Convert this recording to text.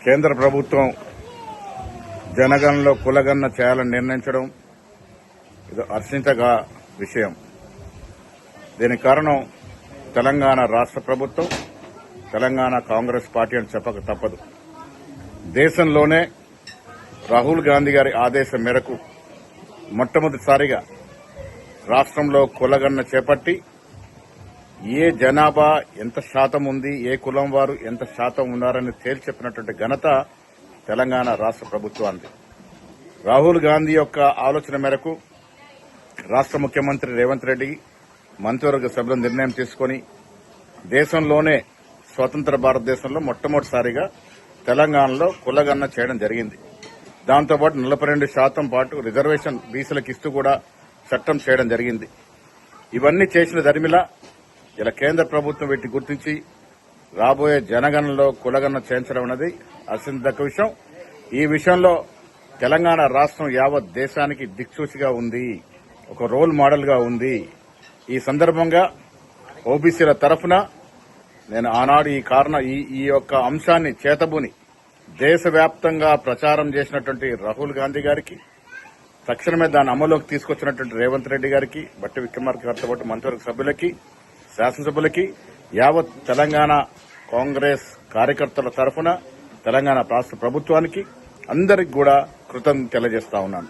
కేంద్ర ప్రభుత్వం జనగణనలో కులగణన చేయాలని నిర్ణయించడం ఇది హర్షించగా విషయం. దీనికి కారణం తెలంగాణ రాష్ట్ర ప్రభుత్వం, తెలంగాణ కాంగ్రెస్ పార్టీ అని చెప్పక తప్పదు. దేశంలోనే రాహుల్ గాంధీ గారి ఆదేశం మేరకు మొట్టమొదటిసారిగా రాష్ట్రంలో కులగణన చేపట్టి ఏ జనాభా ఎంత శాతం ఉంది, ఏ కులం వారు ఎంత శాతం ఉన్నారని తేల్చెప్పినటువంటి ఘనత తెలంగాణ రాష్ట్ర ప్రభుత్వానికి. రాహుల్ గాంధీ యొక్క ఆలోచన మేరకు రాష్ట్ర ముఖ్యమంత్రి రేవంత్ రెడ్డి మంత్రివర్గ సభ్యులు నిర్ణయం తీసుకుని దేశంలోనే స్వతంత్ర భారతదేశంలో మొట్టమొదటిసారిగా తెలంగాణలో కులగణన చేయడం జరిగింది. దాంతోపాటు 42% పాటు రిజర్వేషన్ బీసీలకు ఇస్తూ కూడా చట్టం చేయడం జరిగింది. ఇవన్నీ చేసిన దరిమిలా ఇలా కేంద్ర ప్రభుత్వం వీటిని గుర్తించి రాబోయే జనగణనలో కులగణన చేయించడం అనేది హర్షించదగ్గ విషయం. ఈ విషయంలో తెలంగాణ రాష్ట్రం యావత్ దేశానికి దిక్సూచిగా ఉంది, ఒక రోల్ మోడల్ గా ఉంది. ఈ సందర్భంగా ఓబీసీల తరఫున నేను ఆనాడు ఈ యొక్క అంశాన్ని చేతబూని దేశవ్యాప్తంగా ప్రచారం చేసినటువంటి రాహుల్ గాంధీ గారికి, తక్షణమే దాన్ని అమలులోకి తీసుకొచ్చినటువంటి రేవంత్ రెడ్డి గారికి, బట్టి విక్రమార్క గారితో పాటు మంత్రివర్గ సభ్యులకి, శాసనసభ్యులకి, యావత్ తెలంగాణ కాంగ్రెస్ కార్యకర్తల తరఫున తెలంగాణ రాష్ట్ర ప్రభుత్వానికి అందరికి కూడా కృతజ్ఞతలు తెలియజేస్తా ఉన్నాను.